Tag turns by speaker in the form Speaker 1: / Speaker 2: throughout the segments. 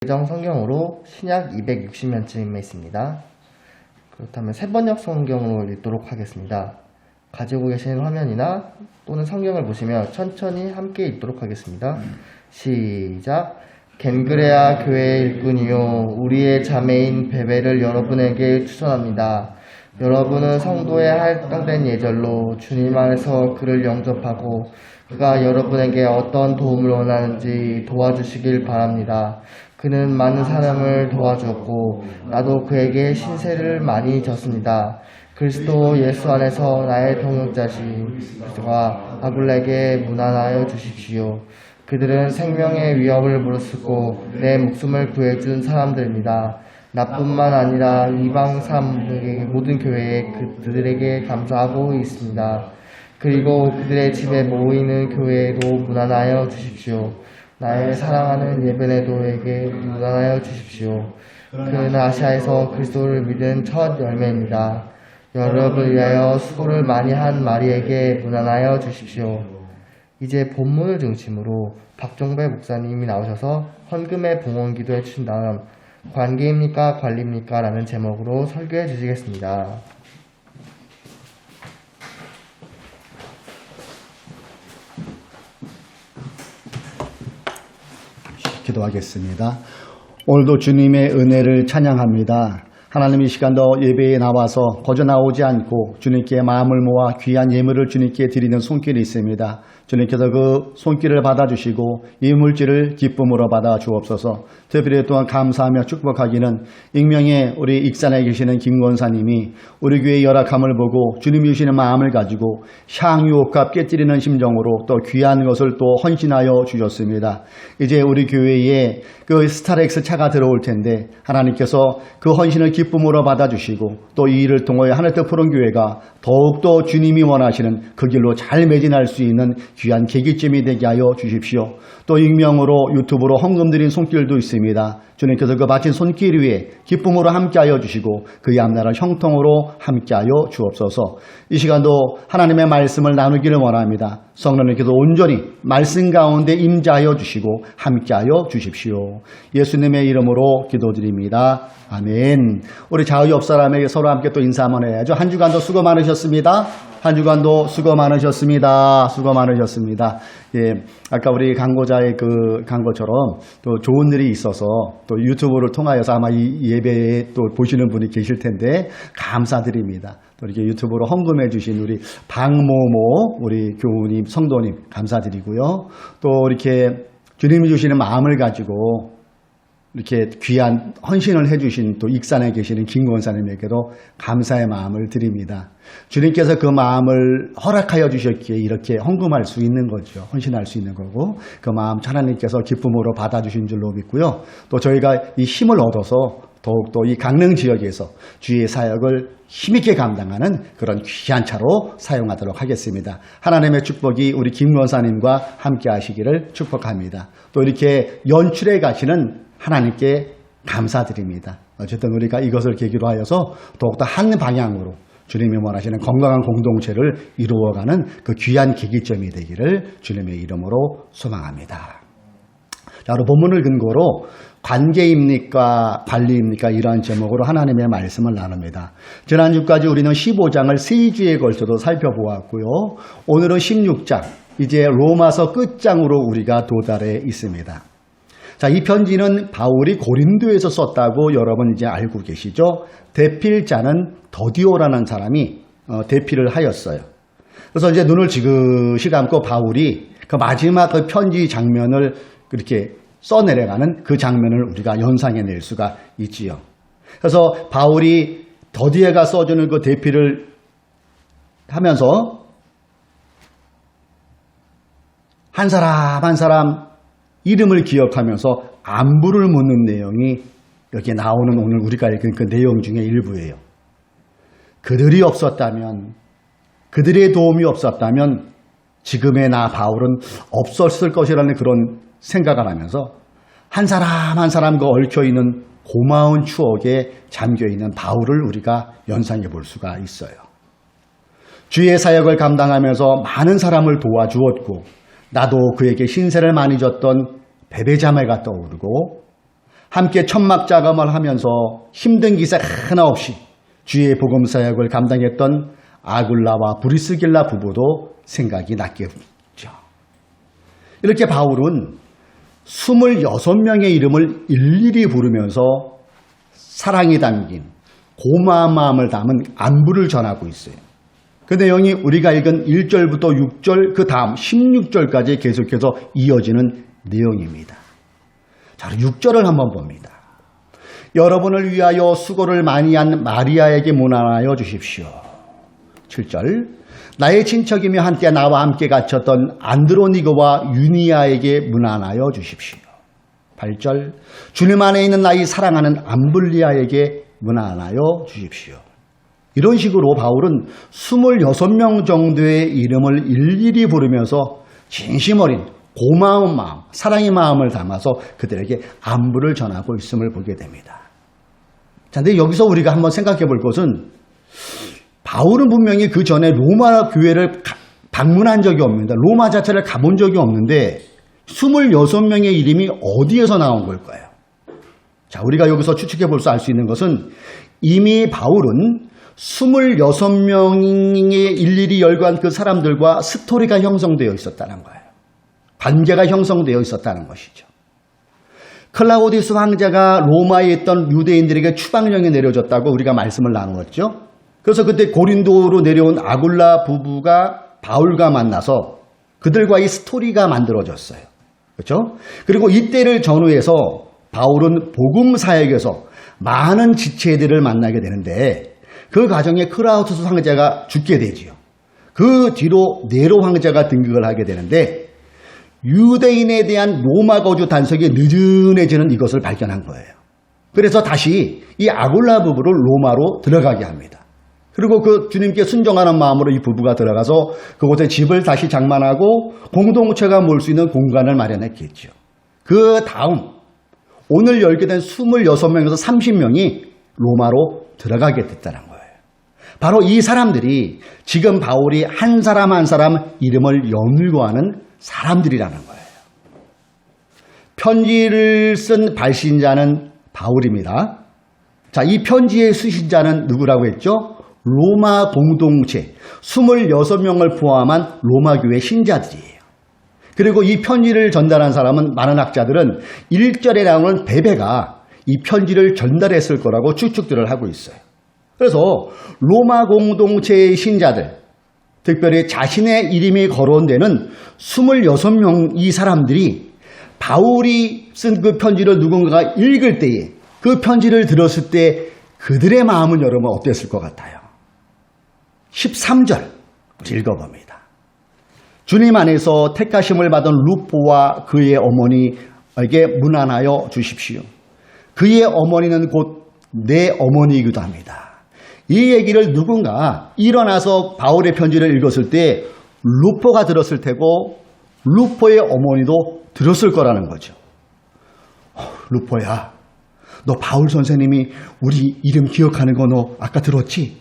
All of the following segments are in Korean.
Speaker 1: 개정 성경으로 신약 260면쯤에 있습니다. 그렇다면 세번역 성경으로 읽도록 하겠습니다. 가지고 계신 화면이나 또는 성경을 보시며 천천히 함께 읽도록 하겠습니다. 시작. 겐그레아 교회의 일꾼이요 우리의 자매인 베베를 여러분에게 추천합니다. 여러분은 성도의 할당된 예절로 주님 안에서 그를 영접하고 그가 여러분에게 어떤 도움을 원하는지 도와주시길 바랍니다. 그는 많은 사람을 도와주었고 나도 그에게 신세를 많이 졌습니다. 그리스도 예수 안에서 나의 동역자신 그리스도가 아굴에게 문안하여 주십시오. 그들은 생명의 위협을 무릅쓰고 내 목숨을 구해준 사람들입니다. 나뿐만 아니라 이방 사람들에게 모든 교회에 그들에게 감사하고 있습니다. 그리고 그들의 집에 모이는 교회에도 문안하여 주십시오. 나의 사랑하는 예배네도에게 문안하여 주십시오. 그는 아시아에서 그리스도를 믿은 첫 열매입니다. 여러분을 위하여 수고를 많이 한 마리에게 문안하여 주십시오. 이제 본문을 중심으로 박종배 목사님이 나오셔서 헌금의 봉헌 기도해 주신 다음 관계입니까 관리입니까 라는 제목으로 설교해 주시겠습니다.
Speaker 2: 기도하겠습니다. 오늘도 주님의 은혜를 찬양합니다. 하나님 이 시간도 예배에 나와서 거저 나오지 않고 주님께 마음을 모아 귀한 예물을 주님께 드리는 손길이 있습니다. 주님께서 그 손길을 받아주시고 이 물질을 기쁨으로 받아 주옵소서. 특별히 또한 감사하며 축복하기는 익명의 우리 익산에 계시는 김권사님이 우리 교회의 열악함을 보고 주님이 주시는 마음을 가지고 향유옥합 깨뜨리는 심정으로 또 귀한 것을 또 헌신하여 주셨습니다. 이제 우리 교회에 그 스타렉스 차가 들어올 텐데 하나님께서 그 헌신을 기쁨으로 받아주시고 또 이 일을 통하여 하늘뜻 푸른 교회가 더욱더 주님이 원하시는 그 길로 잘 매진할 수 있는 귀한 계기점이 되게 하여 주십시오. 또 익명으로 유튜브로 헌금 드린 손길도 있습니다. 주님께서 그 바친 손길 위에 기쁨으로 함께하여 주시고 그의 앞나라를 형통으로 함께하여 주옵소서. 이 시간도 하나님의 말씀을 나누기를 원합니다. 성령님께서 온전히 말씀 가운데 임재하여 주시고 함께하여 주십시오. 예수님의 이름으로 기도드립니다. 아멘. 우리 좌우 옆 사람에게 서로 함께 또 인사 한번 해야죠. 한 주간도 수고 많으셨습니다. 한 주간도 수고 많으셨습니다. 수고 많으셨습니다. 예, 아까 우리 강고자의 그 강고처럼 또 좋은 일이 있어서 또 유튜브를 통하여서 아마 이 예배에 또 보시는 분이 계실 텐데 감사드립니다. 또 이렇게 유튜브로 헌금해 주신 우리 박모모 우리 교우님 성도님 감사드리고요. 또 이렇게 주님이 주시는 마음을 가지고 이렇게 귀한 헌신을 해주신 또 익산에 계시는 김권사님에게도 감사의 마음을 드립니다. 주님께서 그 마음을 허락하여 주셨기에 이렇게 헌금할 수 있는 거죠. 헌신할 수 있는 거고 그 마음 하나님께서 기쁨으로 받아주신 줄로 믿고요. 또 저희가 이 힘을 얻어서 더욱더 이 강릉 지역에서 주의 사역을 힘있게 감당하는 그런 귀한 차로 사용하도록 하겠습니다. 하나님의 축복이 우리 김권사님과 함께 하시기를 축복합니다. 또 이렇게 연출해 가시는 하나님께 감사드립니다. 어쨌든 우리가 이것을 계기로 하여서 더욱더 한 방향으로 주님이 원하시는 건강한 공동체를 이루어가는 그 귀한 계기점이 되기를 주님의 이름으로 소망합니다. 자, 오늘 본문을 근거로 관계입니까 관리입니까 이러한 제목으로 하나님의 말씀을 나눕니다. 지난주까지 우리는 15장을 3주에 걸쳐서 살펴보았고요. 오늘은 16장 이제 로마서 끝장으로 우리가 도달해 있습니다. 자, 이 편지는 바울이 고린도에서 썼다고 여러분 이제 알고 계시죠? 대필자는 더디오라는 사람이 대필을 하였어요. 그래서 이제 눈을 지그시 감고 바울이 그 마지막 그 편지 장면을 그렇게 써내려가는 그 장면을 우리가 연상해낼 수가 있지요. 그래서 바울이 더디에가 써주는 그 대필을 하면서 한 사람 한 사람 이름을 기억하면서 안부를 묻는 내용이 여기에 나오는 오늘 우리가 읽은 그 내용 중에 일부예요. 그들이 없었다면, 그들의 도움이 없었다면 지금의 나 바울은 없었을 것이라는 그런 생각을 하면서 한 사람 한 사람과 얽혀있는 고마운 추억에 잠겨있는 바울을 우리가 연상해 볼 수가 있어요. 주의 사역을 감당하면서 많은 사람을 도와주었고 나도 그에게 신세를 많이 졌던 베베자매가 떠오르고 함께 천막 작업을 하면서 힘든 기사 하나 없이 주의 복음 사역을 감당했던 아굴라와 브리스길라 부부도 생각이 났겠죠. 이렇게 바울은 26명의 이름을 일일이 부르면서 사랑이 담긴 고마운 마음을 담은 안부를 전하고 있어요. 그 내용이 우리가 읽은 1절부터 6절 그 다음 16절까지 계속해서 이어지는 내용입니다. 자, 6절을 한번 봅니다. 여러분을 위하여 수고를 많이 한 마리아에게 문안하여 주십시오. 7절 나의 친척이며 한때 나와 함께 갇혔던 안드로니고와 유니아에게 문안하여 주십시오. 8절 주님 안에 있는 나의 사랑하는 암블리아에게 문안하여 주십시오. 이런 식으로 바울은 26명 정도의 이름을 일일이 부르면서 진심 어린 고마운 마음, 사랑의 마음을 담아서 그들에게 안부를 전하고 있음을 보게 됩니다. 자, 근데 여기서 우리가 한번 생각해 볼 것은 바울은 분명히 그 전에 로마 교회를 방문한 적이 없습니다. 로마 자체를 가본 적이 없는데 26명의 이름이 어디에서 나온 걸까요? 자, 우리가 여기서 추측해 볼 수 알 수 있는 것은 이미 바울은 26명의 일일이 열거한 그 사람들과 스토리가 형성되어 있었다는 거예요. 관계가 형성되어 있었다는 것이죠. 클라우디우스 황제가 로마에 있던 유대인들에게 추방령이 내려졌다고 우리가 말씀을 나누었죠. 그래서 그때 고린도로 내려온 아굴라 부부가 바울과 만나서 그들과의 스토리가 만들어졌어요. 그렇죠? 그리고 이때를 전후해서 바울은 복음 사역에서 많은 지체들을 만나게 되는데 그 과정에 클라우디우스 황제가 죽게 되지요. 그 뒤로 네로 황제가 등극을 하게 되는데 유대인에 대한 로마 거주 단속이 느슨해지는 이것을 발견한 거예요. 그래서 다시 이 아굴라 부부를 로마로 들어가게 합니다. 그리고 그 주님께 순종하는 마음으로 이 부부가 들어가서 그곳에 집을 다시 장만하고 공동체가 모일 수 있는 공간을 마련했겠죠. 그 다음 오늘 열게 된 26명에서 30명이 로마로 들어가게 됐다는 거예요. 바로 이 사람들이 지금 바울이 한 사람 한 사람 이름을 연구하는 사람들이라는 거예요. 편지를 쓴 발신자는 바울입니다. 자, 이 편지의 수신자는 누구라고 했죠? 로마 공동체 26명을 포함한 로마 교회 신자들이에요. 그리고 이 편지를 전달한 사람은 많은 학자들은 1절에 나오는 베베가 이 편지를 전달했을 거라고 추측들을 하고 있어요. 그래서 로마 공동체의 신자들, 특별히 자신의 이름이 거론된 데는 26명 이 사람들이 바울이 쓴 그 편지를 누군가가 읽을 때에 그 편지를 들었을 때 그들의 마음은 여러분 어땠을 것 같아요? 13절 읽어봅니다. 주님 안에서 택하심을 받은 루포와 그의 어머니에게 문안하여 주십시오. 그의 어머니는 곧 내 어머니이기도 합니다. 이 얘기를 누군가 일어나서 바울의 편지를 읽었을 때 루포가 들었을 테고 루포의 어머니도 들었을 거라는 거죠. 루포야, 너 바울 선생님이 우리 이름 기억하는 거 너 아까 들었지?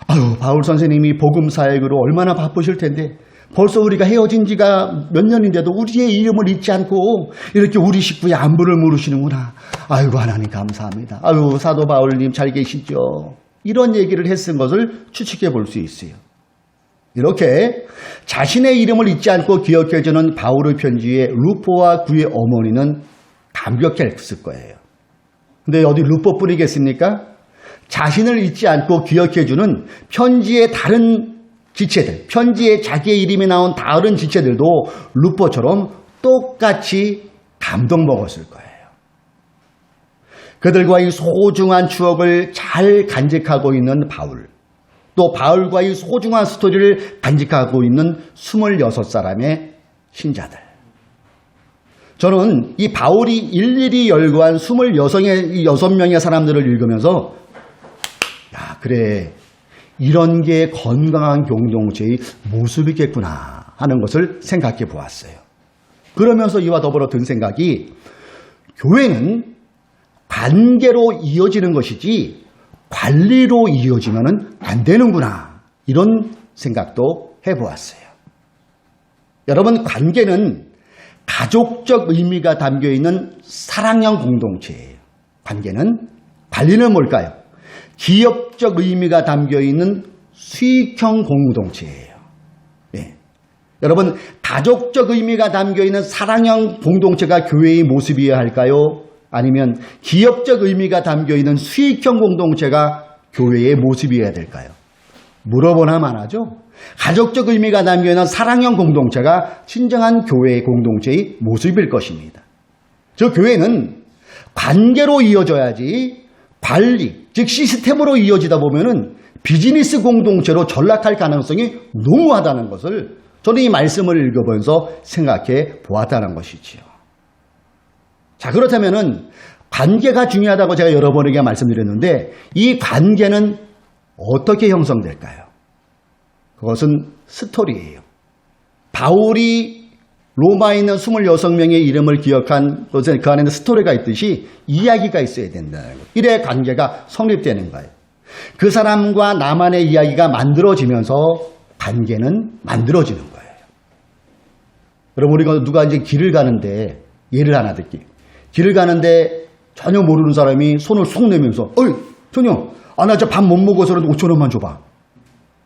Speaker 2: 아유, 바울 선생님이 복음 사역으로 얼마나 바쁘실 텐데 벌써 우리가 헤어진 지가 몇 년인데도 우리의 이름을 잊지 않고 이렇게 우리 식구의 안부를 물으시는구나. 아이고, 하나님 감사합니다. 아유, 사도 바울님 잘 계시죠? 이런 얘기를 했은 것을 추측해 볼 수 있어요. 이렇게 자신의 이름을 잊지 않고 기억해주는 바울의 편지에 루포와 그의 어머니는 감격했을 거예요. 근데 어디 루포뿐이겠습니까? 자신을 잊지 않고 기억해주는 편지의 다른 지체들, 편지에 자기의 이름이 나온 다른 지체들도 루포처럼 똑같이 감동 먹었을 거예요. 그들과의 소중한 추억을 잘 간직하고 있는 바울, 또 바울과의 소중한 스토리를 간직하고 있는 26사람의 신자들. 저는 이 바울이 일일이 열거한 26명의 사람들을 읽으면서 야, 그래, 이런 게 건강한 공동체의 모습이겠구나 하는 것을 생각해 보았어요. 그러면서 이와 더불어 든 생각이 교회는 관계로 이어지는 것이지 관리로 이어지면 안 되는구나, 이런 생각도 해보았어요. 여러분, 관계는 가족적 의미가 담겨있는 사랑형 공동체예요. 관리는 뭘까요? 기업적 의미가 담겨있는 수익형 공동체예요. 예. 여러분, 가족적 의미가 담겨있는 사랑형 공동체가 교회의 모습이어야 할까요? 아니면 기업적 의미가 담겨있는 수익형 공동체가 교회의 모습이어야 될까요? 물어보나 마나죠. 가족적 의미가 담겨있는 사랑형 공동체가 진정한 교회의 공동체의 모습일 것입니다. 저 교회는 관계로 이어져야지 관리, 즉 시스템으로 이어지다 보면은 비즈니스 공동체로 전락할 가능성이 농후하다는 것을 저는 이 말씀을 읽어보면서 생각해 보았다는 것이지요. 자, 그렇다면은 관계가 중요하다고 제가 여러 번에게 말씀드렸는데 이 관계는 어떻게 형성될까요? 그것은 스토리예요. 바울이 로마에 있는 26명의 이름을 기억한 것은 그 안에는 스토리가 있듯이 이야기가 있어야 된다는 거예요. 이래 관계가 성립되는 거예요. 그 사람과 나만의 이야기가 만들어지면서 관계는 만들어지는 거예요. 여러분, 우리가 누가 이제 길을 가는데 예를 하나 드릴게요. 길을 가는데 전혀 모르는 사람이 손을 쑥 내면서 어이 전혀 나 저 밥 못 먹어서라도 5,000원만 줘봐.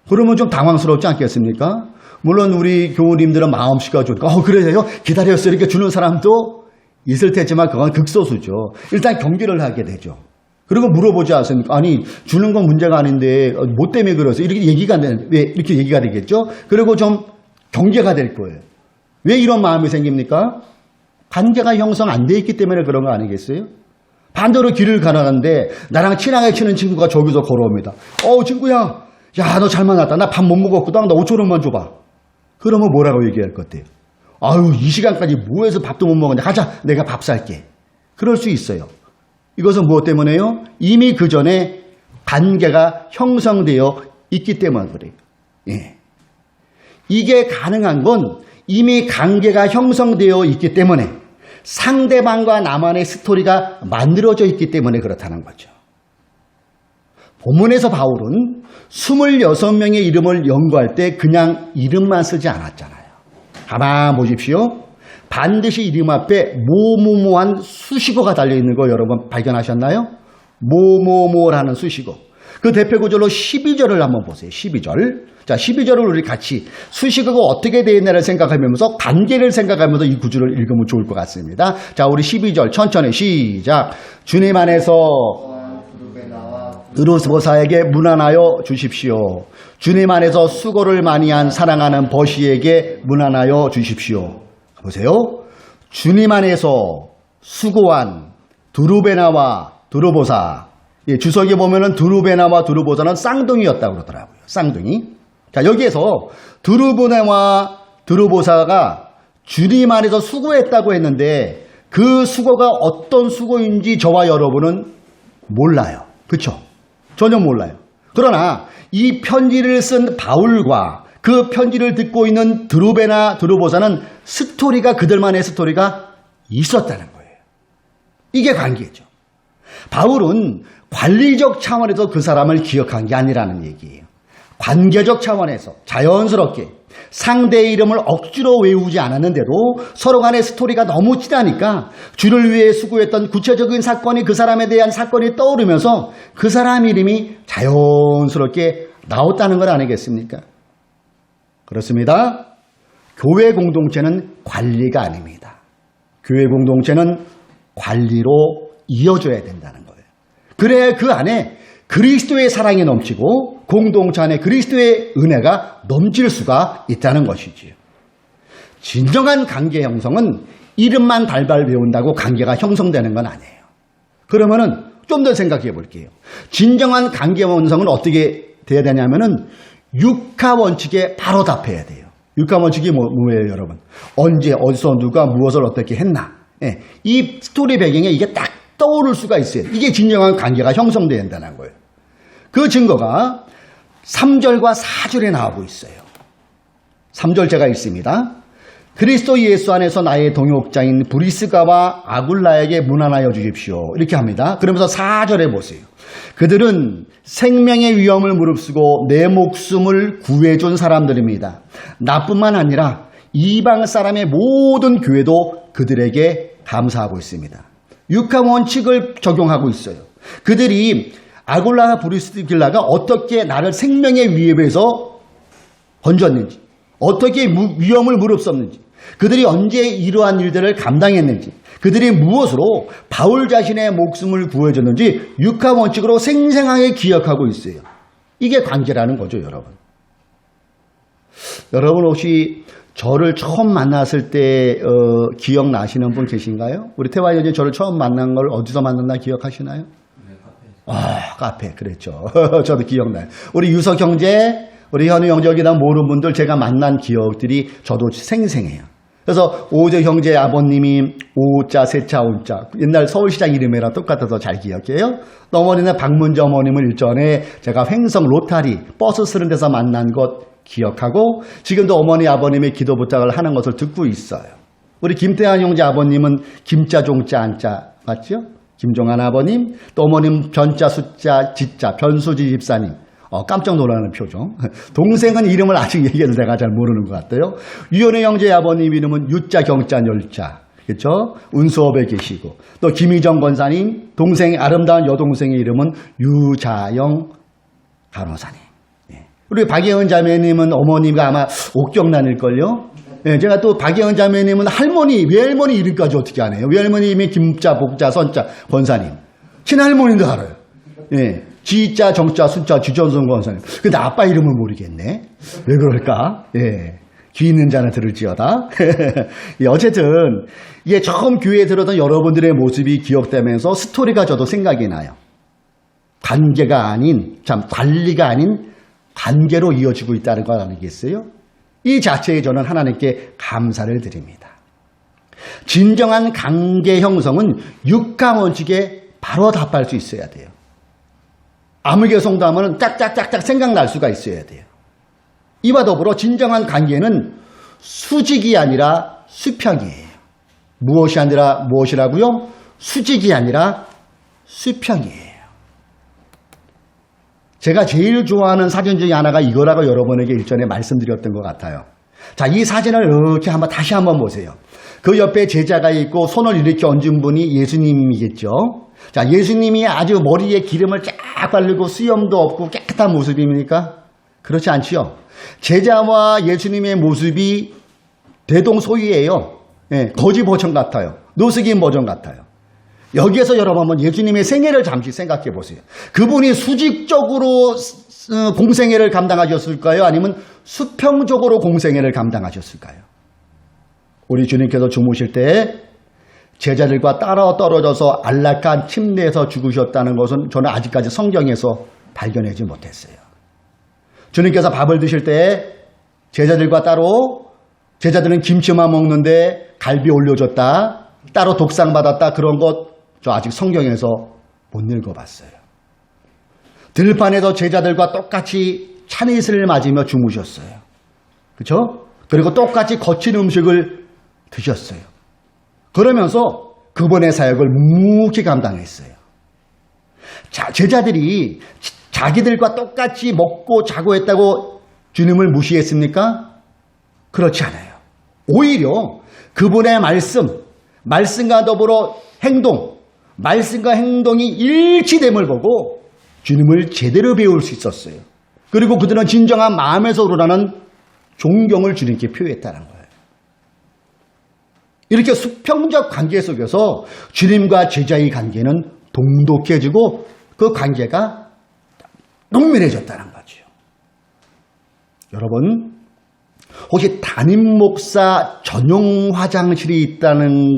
Speaker 2: 그러면 좀 당황스럽지 않겠습니까? 물론 우리 교우님들은 마음씨가 좋으니까 그래요? 기다렸어요. 이렇게 주는 사람도 있을 테지만 그건 극소수죠. 일단 경계를 하게 되죠. 그리고 물어보지 않습니까? 아니 주는 건 문제가 아닌데 뭐 때문에 그러세요? 이렇게 얘기가 되는 왜 이렇게 얘기가 되겠죠? 그리고 좀 경계가 될 거예요. 왜 이런 마음이 생깁니까? 관계가 형성 안 돼 있기 때문에 그런 거 아니겠어요? 반대로 길을 가는데 나랑 친하게 치는 친구가 저기서 걸어옵니다. 친구야, 야 너 잘 만났다. 나 밥 못 먹었거든. 나 5,000원만 줘봐. 그러면 뭐라고 얘기할 것 같아요? 아유, 이 시간까지 뭐 해서 밥도 못 먹었냐. 가자, 내가 밥 살게. 그럴 수 있어요. 이것은 무엇 때문에요? 이미 그 전에 관계가 형성되어 있기 때문에 그래요. 예. 이게 가능한 건 이미 관계가 형성되어 있기 때문에 상대방과 나만의 스토리가 만들어져 있기 때문에 그렇다는 거죠. 본문에서 바울은 26명의 이름을 연구할 때 그냥 이름만 쓰지 않았잖아요. 가만 보십시오. 반드시 이름 앞에 뭐뭐뭐한 수식어가 달려있는 거 여러분 발견하셨나요? 뭐뭐뭐라는 수식어. 그 대표 구절로 12절을 한번 보세요. 12절. 자, 12절을 우리 같이 수식어가 어떻게 되어 있나를 생각하면서 관계를 생각하면서 이 구절을 읽으면 좋을 것 같습니다. 자, 우리 12절 천천히 시작. 주님 안에서 드로스보사에게 문안하여 주십시오. 주님 안에서 수고를 많이 한 사랑하는 버시에게 문안하여 주십시오. 보세요. 주님 안에서 수고한 두루베나와 두루보사. 예, 주석에 보면은 두루베나와 두루보사는 쌍둥이였다고 그러더라고요. 쌍둥이. 자, 여기에서 두루베나와 두루보사가 주님 안에서 수고했다고 했는데 그 수고가 어떤 수고인지 저와 여러분은 몰라요. 그렇죠? 전혀 몰라요. 그러나 이 편지를 쓴 바울과 그 편지를 듣고 있는 두루베나 두루보사는 스토리가 그들만의 스토리가 있었다는 거예요. 이게 관계죠. 바울은 관리적 차원에서 그 사람을 기억한 게 아니라는 얘기예요. 관계적 차원에서 자연스럽게 상대의 이름을 억지로 외우지 않았는데도 서로 간의 스토리가 너무 진하니까 주를 위해 수고했던 구체적인 사건이 그 사람에 대한 사건이 떠오르면서 그 사람 이름이 자연스럽게 나왔다는 건 아니겠습니까? 그렇습니다. 교회 공동체는 관리가 아닙니다. 교회 공동체는 관리로 이어져야 된다는 거예요. 그래야 그 안에 그리스도의 사랑이 넘치고 공동체 안에 그리스도의 은혜가 넘칠 수가 있다는 것이지요. 진정한 관계 형성은 이름만 달달 외운다고 관계가 형성되는 건 아니에요. 그러면은 좀 더 생각해 볼게요. 진정한 관계 형성은 어떻게 돼야 되냐면은 육하 원칙에 바로 답해야 돼요. 육하 원칙이 뭐예요, 여러분? 언제, 어디서, 누가, 무엇을 어떻게 했나? 예, 이 스토리 배경에 이게 딱 떠오를 수가 있어요. 이게 진정한 관계가 형성돼야 된다는 거예요. 그 증거가 3절과 4절에 나오고 있어요. 3절 제가 읽습니다. 그리스도 예수 안에서 나의 동역자인 브리스가와 아굴라에게 문안하여 주십시오. 이렇게 합니다. 그러면서 4절에 보세요. 그들은 생명의 위험을 무릅쓰고 내 목숨을 구해준 사람들입니다. 나뿐만 아니라 이방 사람의 모든 교회도 그들에게 감사하고 있습니다. 육하 원칙을 적용하고 있어요. 그들이 아굴라와 브리스길라가 어떻게 나를 생명의 위협에서 건졌는지, 어떻게 위험을 무릅쓰는지, 그들이 언제 이러한 일들을 감당했는지, 그들이 무엇으로 바울 자신의 목숨을 구해줬는지 육하 원칙으로 생생하게 기억하고 있어요. 이게 관계라는 거죠, 여러분. 여러분 혹시 저를 처음 만났을 때 기억나시는 분 계신가요? 우리 태화 여제 저를 처음 만난 걸 어디서 만났나 기억하시나요?
Speaker 3: 네, 카페에서.
Speaker 2: 카페, 그랬죠. 저도 기억나요. 우리 유석 형제, 우리 현우 형제, 여기다 모르는 분들 제가 만난 기억들이 저도 생생해요. 그래서 오재 형제 아버님이 오자, 세자, 온자. 옛날 서울시장 이름이랑 똑같아서 잘 기억해요. 또 어머니는 박문재 어머님을 일전에 제가 횡성 로타리 버스 쓰는 데서 만난 것 기억하고 지금도 어머니 아버님의 기도 부탁을 하는 것을 듣고 있어요. 우리 김태환 형제 아버님은 김자, 종자, 안자 맞죠? 김종환 아버님, 또 어머님 변자, 숫자, 지자, 변수지 집사님. 깜짝 놀라는 표정. 동생은 이름을 아직 얘기해도 내가 잘 모르는 것 같아요. 유현우 형제 아버님 이름은 유자, 경자, 열자. 그렇죠? 운수업에 계시고 또 김희정 권사님, 동생 아름다운 여동생의 이름은 유자영 간호사님. 우리 박예은 자매님은 어머니가 아마 옥경란일걸요? 예, 제가 또 박예은 자매님은 할머니, 외할머니 이름까지 어떻게 아네요? 외할머님이 김자, 복자, 선자, 권사님. 친할머니도 알아요. 예, 지자, 정자, 순자, 주전선 권사님. 근데 아빠 이름을 모르겠네. 왜 그럴까? 예. 귀 있는 자는 들을지어다. 예, 어쨌든, 이게 처음 교회에 들어던 여러분들의 모습이 기억되면서 스토리가 저도 생각이 나요. 관계가 아닌, 관리가 아닌 관계로 이어지고 있다는 걸 아니겠어요? 이 자체에 저는 하나님께 감사를 드립니다. 진정한 관계 형성은 육가 원칙에 바로 답할 수 있어야 돼요. 아무 개성도 하면 짝짝짝짝 생각날 수가 있어야 돼요. 이와 더불어 진정한 관계는 수직이 아니라 수평이에요. 무엇이 아니라 무엇이라고요? 수직이 아니라 수평이에요. 제가 제일 좋아하는 사진 중에 하나가 이거라고 여러분에게 일전에 말씀드렸던 것 같아요. 자, 이 사진을 이렇게 다시 한번 보세요. 그 옆에 제자가 있고 손을 이렇게 얹은 분이 예수님이겠죠. 자, 예수님이 아주 머리에 기름을 쫙 바르고 수염도 없고 깨끗한 모습입니까? 그렇지 않지요. 제자와 예수님의 모습이 대동소이예요. 예, 거지 버전 같아요. 노스긴 버전 같아요. 여기에서 여러분 한번 예수님의 생애를 잠시 생각해 보세요. 그분이 수직적으로 공생애를 감당하셨을까요? 아니면 수평적으로 공생애를 감당하셨을까요? 우리 주님께서 주무실 때 제자들과 따라 떨어져서 안락한 침대에서 죽으셨다는 것은 저는 아직까지 성경에서 발견하지 못했어요. 주님께서 밥을 드실 때 제자들과 따로, 제자들은 김치만 먹는데 갈비 올려줬다, 따로 독상 받았다, 그런 것 저 아직 성경에서 못 읽어봤어요. 들판에서 제자들과 똑같이 찬이슬을 맞으며 주무셨어요. 그렇죠? 그리고 똑같이 거친 음식을 드셨어요. 그러면서 그분의 사역을 묵묵히 감당했어요. 자, 제자들이 자기들과 똑같이 먹고 자고 했다고 주님을 무시했습니까? 그렇지 않아요. 오히려 그분의 말씀과 더불어 행동, 말씀과 행동이 일치됨을 보고 주님을 제대로 배울 수 있었어요. 그리고 그들은 진정한 마음에서 우러나는 존경을 주님께 표했다는 거예요. 이렇게 수평적 관계 속에서 주님과 제자의 관계는 동독해지고 그 관계가 농밀해졌다는 거죠. 여러분, 혹시 담임 목사 전용 화장실이 있다면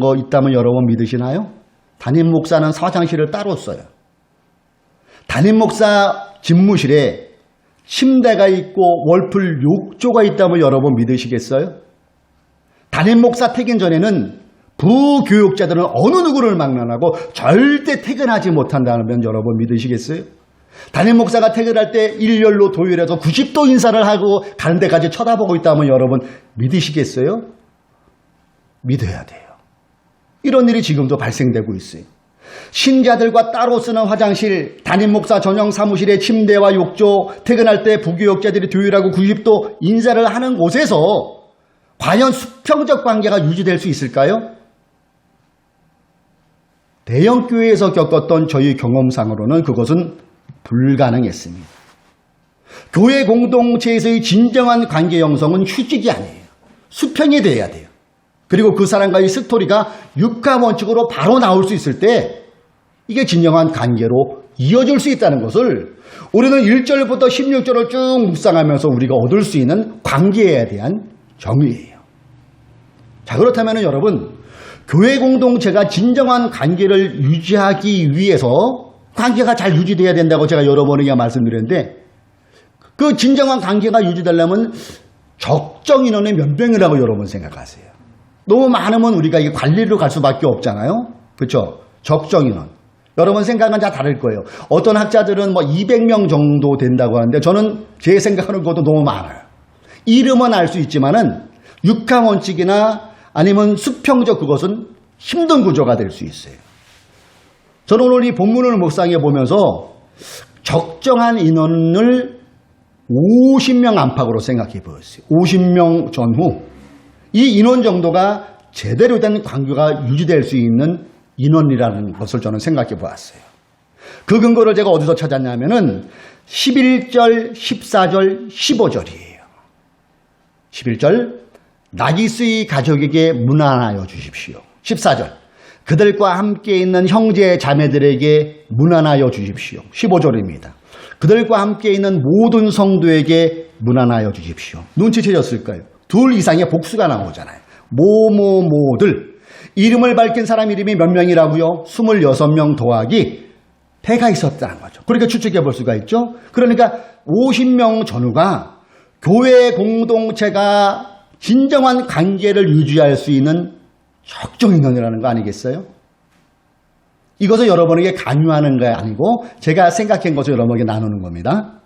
Speaker 2: 여러분 믿으시나요? 담임 목사는 화장실을 따로 써요. 담임 목사 집무실에 침대가 있고 월풀 욕조가 있다면 여러분 믿으시겠어요? 담임 목사 퇴근 전에는 부교육자들은 어느 누구를 막론하고 절대 퇴근하지 못한다면 여러분 믿으시겠어요? 담임 목사가 퇴근할 때 일렬로 도율해서 90도 인사를 하고 가는 데까지 쳐다보고 있다면 여러분 믿으시겠어요? 믿어야 돼요. 이런 일이 지금도 발생되고 있어요. 신자들과 따로 쓰는 화장실, 담임 목사 전용 사무실의 침대와 욕조, 퇴근할 때 부교육자들이 도율하고 90도 인사를 하는 곳에서 과연 수평적 관계가 유지될 수 있을까요? 대형교회에서 겪었던 저희 경험상으로는 그것은 불가능했습니다. 교회 공동체에서의 진정한 관계 형성은 휴직이 아니에요. 수평이 돼야 돼요. 그리고 그 사람과의 스토리가 육하 원칙으로 바로 나올 수 있을 때 이게 진정한 관계로 이어질 수 있다는 것을 우리는 1절부터 16절을 쭉 묵상하면서 우리가 얻을 수 있는 관계에 대한 정의예요. 자, 그렇다면 여러분, 교회 공동체가 진정한 관계를 유지하기 위해서 관계가 잘 유지돼야 된다고 제가 여러 번이나 말씀드렸는데, 그 진정한 관계가 유지되려면 적정 인원의 몇 명이라고 여러분 생각하세요? 너무 많으면 우리가 이 관리로 갈 수밖에 없잖아요. 그렇죠? 적정 인원. 여러분 생각은 다 다를 거예요. 어떤 학자들은 뭐 200명 정도 된다고 하는데 저는 제 생각하는 것도 너무 많아요. 이름은 알 수 있지만은 육하 원칙이나 아니면 수평적 그것은 힘든 구조가 될 수 있어요. 저는 오늘 이 본문을 묵상해 보면서 적정한 인원을 50명 안팎으로 생각해 보았어요. 50명 전후 이 인원 정도가 제대로 된 관계가 유지될 수 있는 인원이라는 것을 저는 생각해 보았어요. 그 근거를 제가 어디서 찾았냐면은 11절, 14절, 15절이에요. 11절, 나기스의 가족에게 문안하여 주십시오. 14절, 그들과 함께 있는 형제 자매들에게 문안하여 주십시오. 15절입니다. 그들과 함께 있는 모든 성도에게 문안하여 주십시오. 눈치채셨을까요? 둘 이상의 복수가 나오잖아요. 모모모들. 이름을 밝힌 사람 이름이 몇 명이라고요? 26명 더하기 배가 있었다는 거죠. 그렇게 추측해 볼 수가 있죠. 그러니까 50명 전후가 교회 공동체가 진정한 관계를 유지할 수 있는 적정 인원이라는 거 아니겠어요? 이것을 여러분에게 강요하는 게 아니고 제가 생각한 것을 여러분에게 나누는 겁니다.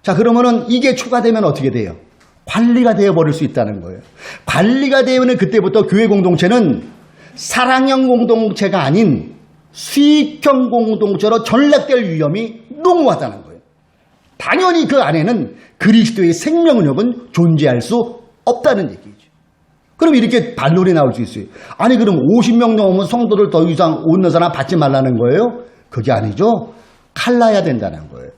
Speaker 2: 자, 그러면은 이게 추가되면 어떻게 돼요? 관리가 되어버릴 수 있다는 거예요. 관리가 되면 그때부터 교회 공동체는 사랑형 공동체가 아닌 수익형 공동체로 전락될 위험이 농후하다는 거예요. 당연히 그 안에는 그리스도의 생명력은 존재할 수 없다는 얘기죠. 그럼 이렇게 반론이 나올 수 있어요. 아니 그럼 50명 넘으면 성도를 더 이상 오는 사람 받지 말라는 거예요? 그게 아니죠. 칼라야 된다는 거예요.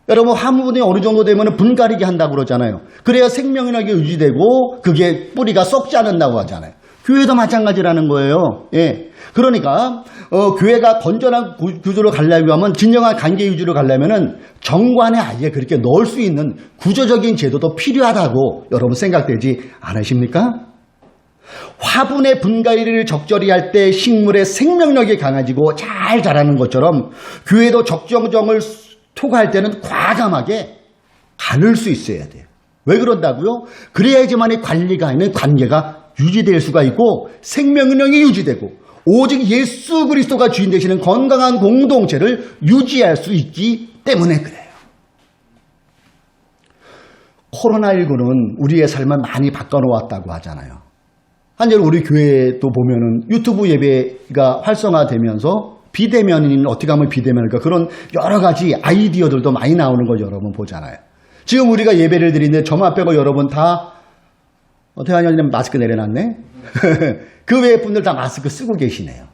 Speaker 2: 여러분 화무분이 어느 정도 되면 분가리게 한다고 그러잖아요. 그래야 생명력이 유지되고 그게 뿌리가 썩지 않는다고 하잖아요. 교회도 마찬가지라는 거예요. 예. 그러니까 교회가 건전한 구조로 가려고 하면 진정한 관계 유지로 가려면은 정관에 아예 그렇게 넣을 수 있는 구조적인 제도도 필요하다고 여러분 생각되지 않으십니까? 화분의 분갈이를 적절히 할 때 식물의 생명력이 강해지고 잘 자라는 것처럼 교회도 적정정을 투과할 때는 과감하게 가를 수 있어야 돼요. 왜 그런다고요? 그래야지만 이 관리가 있는 관계가 유지될 수가 있고 생명력이 유지되고 오직 예수 그리스도가 주인 되시는 건강한 공동체를 유지할 수 있기 때문에 그래요. 코로나19는 우리의 삶을 많이 바꿔놓았다고 하잖아요. 한절 우리 교회도 보면은 유튜브 예배가 활성화되면서 비대면인 어떻게 하면 비대면일까 그런 여러 가지 아이디어들도 많이 나오는 걸 여러분 보잖아요. 지금 우리가 예배를 드리는데 저만 빼고 여러분 다 어떻게 하냐면 마스크 내려놨네. 그 외의 분들 다 마스크 쓰고 계시네요.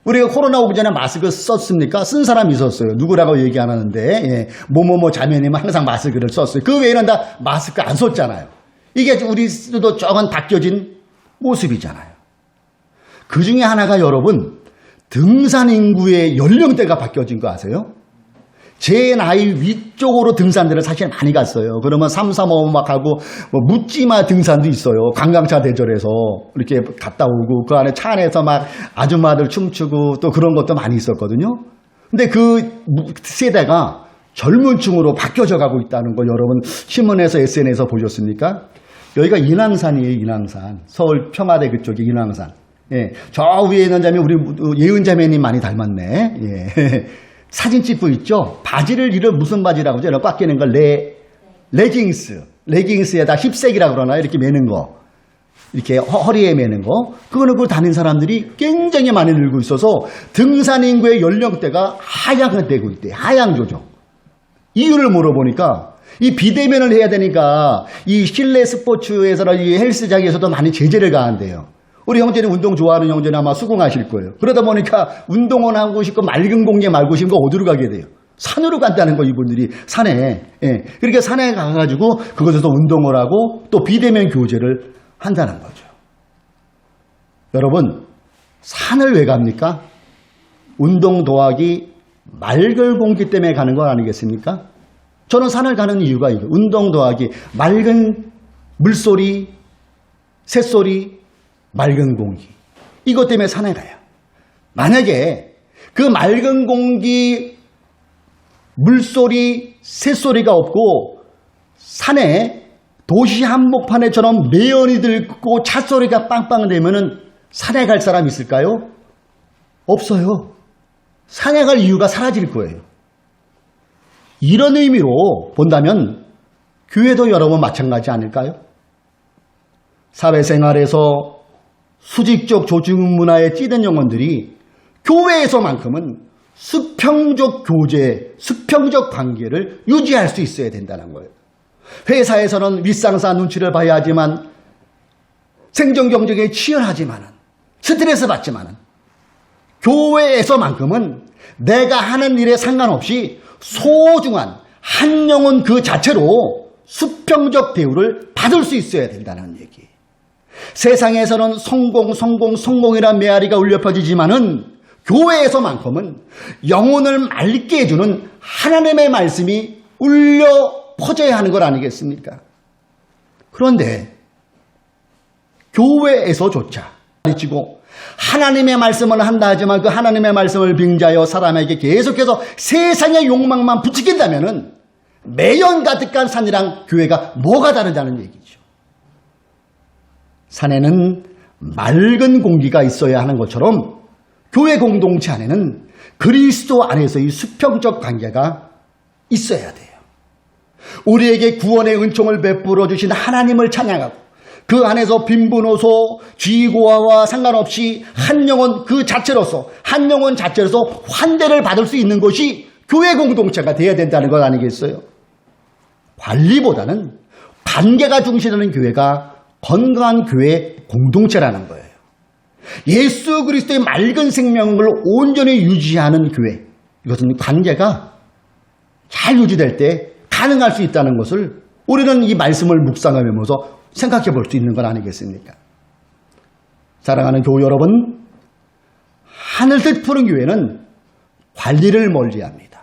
Speaker 2: 우리가 코로나 오기 전에 마스크 썼습니까? 쓴 사람이 있었어요. 누구라고 얘기 안 하는데 예. 뭐뭐뭐 자매님은 항상 마스크를 썼어요. 그 외에는 다 마스크 안 썼잖아요. 이게 우리도 조금 바뀌어진 모습이잖아요. 그 중에 하나가 여러분 등산 인구의 연령대가 바뀌어진 거 아세요? 제 나이 위쪽으로 등산들을 사실 많이 갔어요. 그러면 3, 3, 5 막 하고 뭐 묻지마 등산도 있어요. 관광차 대절에서 이렇게 갔다 오고 그 안에 차 안에서 막 아줌마들 춤추고 또 그런 것도 많이 있었거든요. 근데 그 세대가 젊은 층으로 바뀌어져 가고 있다는 거 여러분 신문에서 SNS에서 보셨습니까? 여기가 인왕산이에요. 인왕산. 서울 평화대 그쪽이 인왕산. 예. 저 위에 있는 자매 우리 예은 자매님 많이 닮았네. 예. 사진 찍고 있죠. 바지를 이런 무슨 바지라고 하죠? 꽉 끼는 걸 레깅스. 레깅스에다 힙색이라고 그러나 이렇게 매는 거. 이렇게 허리에 매는 거. 그거는 그걸 다닌 사람들이 굉장히 많이 늘고 있어서 등산 인구의 연령대가 하향되고 있대요. 하향 조정. 이유를 물어보니까 이 비대면을 해야 되니까 이 실내 스포츠에서나 이 헬스장에서도 많이 제재를 가한대요. 우리 형제는 운동 좋아하는 형제는 아마 수긍하실 거예요. 그러다 보니까 운동은 하고 싶고 맑은 공기에 말고 싶은 거 어디로 가게 돼요? 산으로 간다는 거, 이분들이. 산에. 예. 그러니까 산에 가가지고 그곳에서 운동을 하고 또 비대면 교제를 한다는 거죠. 여러분, 산을 왜 갑니까? 운동 도하기 맑은 공기 때문에 가는 거 아니겠습니까? 저는 산을 가는 이유가 이거. 운동 도하기 맑은 물소리, 새소리, 맑은 공기. 이것 때문에 산에 가요. 만약에 그 맑은 공기, 물소리, 새소리가 없고 산에 도시 한복판에처럼 매연이 들고 찻소리가 빵빵 되면은 산에 갈 사람 있을까요? 없어요. 산에 갈 이유가 사라질 거예요. 이런 의미로 본다면 교회도 여러분 마찬가지 아닐까요? 사회생활에서 수직적 조직 문화에 찌든 영혼들이 교회에서만큼은 수평적 교제, 수평적 관계를 유지할 수 있어야 된다는 거예요. 회사에서는 윗상사 눈치를 봐야 하지만 생존 경쟁에 치열하지만은 스트레스 받지만은 교회에서만큼은 내가 하는 일에 상관없이 소중한 한 영혼 그 자체로 수평적 대우를 받을 수 있어야 된다는 얘기예요. 세상에서는 성공이란 메아리가 울려 퍼지지만은 교회에서만큼은 영혼을 맑게 해주는 하나님의 말씀이 울려 퍼져야 하는 것 아니겠습니까? 그런데 교회에서조차 가르치고 하나님의 말씀을 한다 하지만 그 하나님의 말씀을 빙자하여 사람에게 계속해서 세상의 욕망만 부추긴다면은 매연 가득한 산이랑 교회가 뭐가 다르다는 얘기죠. 산에는 맑은 공기가 있어야 하는 것처럼 교회 공동체 안에는 그리스도 안에서의 수평적 관계가 있어야 돼요. 우리에게 구원의 은총을 베풀어 주신 하나님을 찬양하고 그 안에서 빈부노소 쥐고아와 상관없이 한 영혼 그 자체로서 한 영혼 자체로서 환대를 받을 수 있는 것이 교회 공동체가 돼야 된다는 것 아니겠어요? 관리보다는 관계가 중시되는 교회가 건강한 교회 공동체라는 거예요. 예수 그리스도의 맑은 생명을 온전히 유지하는 교회, 이것은 관계가 잘 유지될 때 가능할 수 있다는 것을 우리는 이 말씀을 묵상하면서 생각해 볼 수 있는 건 아니겠습니까? 사랑하는 교우 여러분, 하늘 뜻 푸른 교회는 관리를 멀리합니다.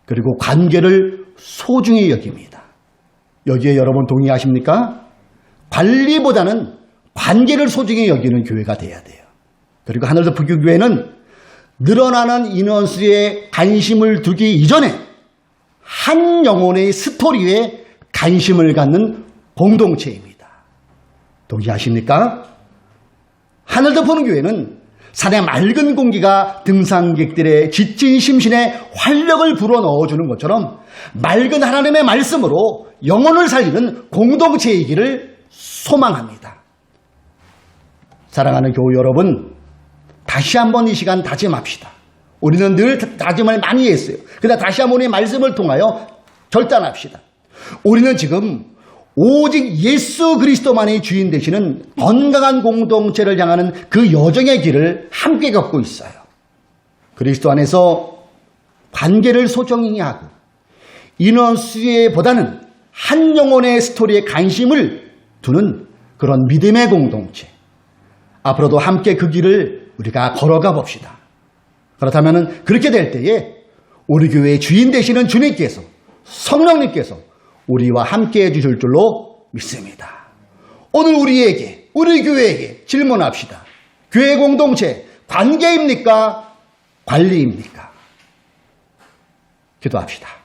Speaker 2: 그리고 관계를 소중히 여깁니다. 여기에 여러분 동의하십니까? 관리보다는 관계를 소중히 여기는 교회가 돼야 돼요. 그리고 하늘 뜻 푸른 교회는 늘어나는 인원수에 관심을 두기 이전에 한 영혼의 스토리에 관심을 갖는 공동체입니다. 동의하십니까? 하늘 더 보는 교회는 산의 맑은 공기가 등산객들의 지친 심신에 활력을 불어넣어주는 것처럼 맑은 하나님의 말씀으로 영혼을 살리는 공동체이기를 소망합니다. 사랑하는 교우 여러분, 다시 한번 이 시간 다짐합시다. 우리는 늘 다짐을 많이 했어요. 그러나 다시 한번 이 말씀을 통하여 결단합시다. 우리는 지금 오직 예수 그리스도만이 주인 되시는 건강한 공동체를 향하는 그 여정의 길을 함께 걷고 있어요. 그리스도 안에서 관계를 소중히 하고 인원수보다는 한 영혼의 스토리에 관심을 두는 그런 믿음의 공동체. 앞으로도 함께 그 길을 우리가 걸어가 봅시다. 그렇다면 그렇게 될 때에 우리 교회의 주인 되시는 주님께서, 성령님께서 우리와 함께 해주실 줄로 믿습니다. 오늘 우리 교회에게 질문합시다. 교회 공동체 관계입니까? 관리입니까? 기도합시다.